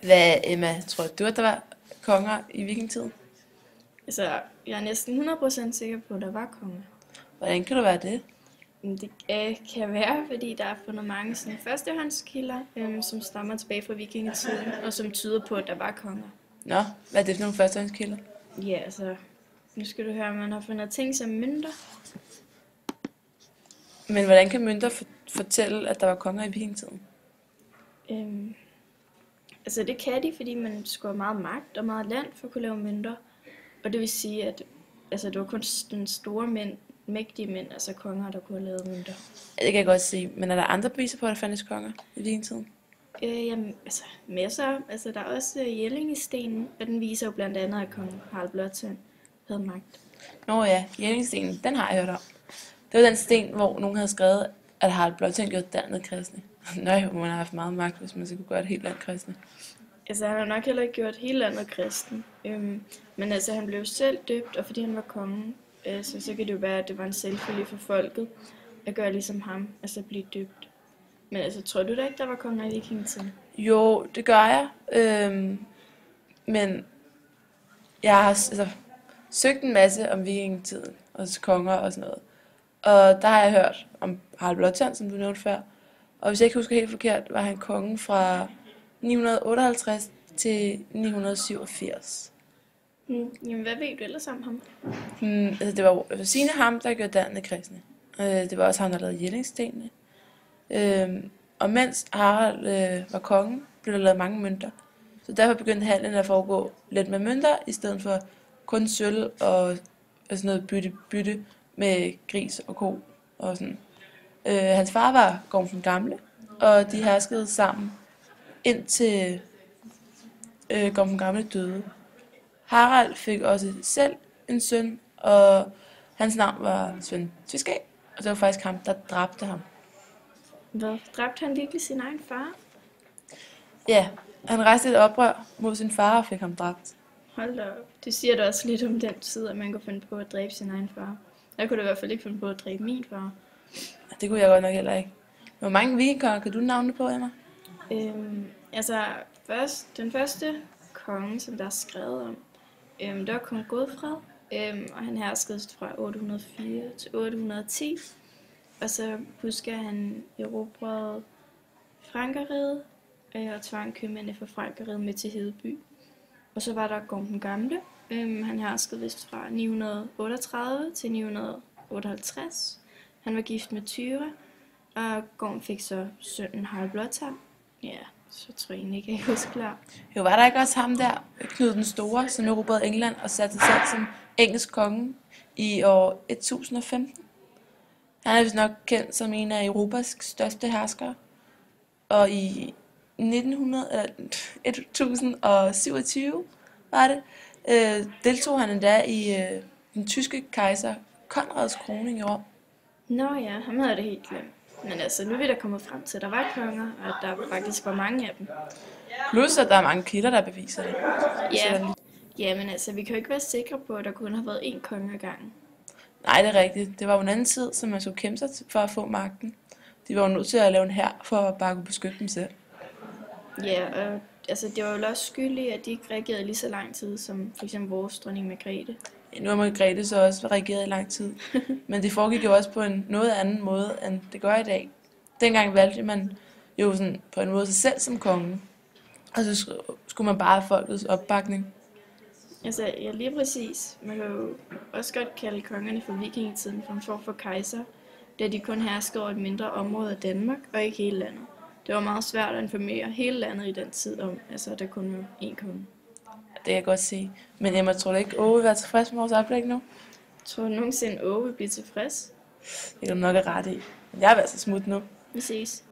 Hvad, Emma, tror du, at der var konger i vikingetiden? Altså, jeg er næsten 100% sikker på, at der var konger. Hvordan kan du være det? Men det kan være, fordi der er fundet mange sådan, førstehåndskilder, som stammer tilbage fra vikingetiden, og som tyder på, at der var konger. Nå, hvad er det for nogle førstehåndskilder? Ja, altså, nu skal du høre, at man har fundet ting som mønter. Men hvordan kan mønter fortælle, at der var konger i vikingetiden? Øhm, altså, det kan de, fordi man skulle have meget magt og meget land for at kunne lave mønter. Og det vil sige, at altså, det var kun den store mænd, mægtige mænd, altså konger, der kunne have lavet mønter. Ja, det kan jeg godt se, men er der andre beviser på, at der fandtes konger i vikingetiden? Jamen, altså masser. Altså, der er også Jellingstenen, og den viser jo blandt andet, at kong Harald Blåtand havde magt. Nå ja, Jellingstenen, den har jeg hørt om. Det var den sten, hvor nogen havde skrevet, at Harald Blåtand gjorde landet kristne. Nøj, hvor man har haft meget magt, hvis man skulle gøre et helt land kristne. Altså, han har nok heller ikke gjort hele landet kristen. Men altså, han blev selv døbt, og fordi han var konge, så kan det jo være, at det var en selvfølge for folket at gøre ligesom ham, altså blive døbt. Men altså, tror du da ikke, der var konger i vikingetiden? Jo, det gør jeg. Men jeg har søgt en masse om vikingetiden, og konger og sådan noget. Og der har jeg hørt om Harald Blåtand, som du nævnte før. Og hvis jeg ikke husker helt forkert, var han kongen fra 958 til 987. Jamen, hvad ved du ellers om ham? Altså det var Signe ham, der gjorde dannede kristne. Det var også ham, der lavede Jellingstenene. Og mens Harald var konge, blev der lavet mange mønter. Så derfor begyndte handlen at foregå lidt med mønter, i stedet for kun sølv og sådan noget bytte med gris og ko og sådan. Hans far var Gorm den Gamle, og de herskede sammen indtil Gorm den Gamle døde. Harald fik også selv en søn, og hans navn var Svend Tviskab, og det var faktisk ham, der dræbte ham. Hvad? Dræbte han virkelig sin egen far? Ja, han rejste et oprør mod sin far og fik ham dræbt. Hold da op. Det siger da også lidt om den tid, at man kunne finde på at dræbe sin egen far. Jeg kunne da i hvert fald ikke finde på at dræbe min far. Det kunne jeg godt nok heller ikke. Hvor mange vikingkonger kan du navne på, Emma? Altså, den første konge, som der er skrevet om, det var kong Godfred, og han herskede fra 804 til 810. Og så husker jeg, at han erobrede Frankerriget og tvang købmændene fra Frankerriget med til Hedeby. Og så var der Gorm den Gamle. Han herskede vist fra 938 til 958. Han var gift med Tyre, og Gorm fik så sønnen Harald Blåtand. Ja, så tror jeg egentlig ikke, jeg husker klar. Jo, var der ikke også ham der, Knud den Store, som erobrede England og satte sig selv som engelsk konge i år 1015? Han er vist nok kendt som en af Europas største herskere. Og i 1027 var det, deltog han endda i den tyske kejser Konrads kroning i Rom. Nå ja, ham havde det helt glemt. Men altså, nu er vi da kommet frem til, at der var konger, og at der faktisk var mange af dem. Plus, at der er mange kilder, der beviser det. Ja, men altså, vi kan jo ikke være sikre på, at der kun har været én konge ad gangen. Nej, det er rigtigt. Det var jo en anden tid, som man skulle kæmpe sig for at få magten. De var jo nødt til at lave en hær for at bare kunne beskytte dem selv. Ja, og altså, det var jo også skyldigt, at de ikke reagerede lige så lang tid, som for eksempel vores dronning Margrethe. Ja, nu har Margrethe så også reageret i lang tid. Men det foregik jo også på en noget anden måde, end det gør i dag. Dengang valgte man jo sådan på en måde sig selv som konge. Og så skulle man bare have folkets opbakning. Altså, ja, lige præcis. Man kan jo også godt kalde kongerne for vikingetiden for en form for kejser, da de kun herskede over et mindre område af Danmark, og ikke hele landet. Det var meget svært at informere hele landet i den tid om, altså, der kun var én konge. Det kan jeg godt se. Men Emma, tror du ikke, Åge vil være tilfreds med vores oplæg nu? Tror du nogensinde, Åge vil blive tilfreds? Det kan du nok have ret i. Men jeg er altså smut nu. Vi ses.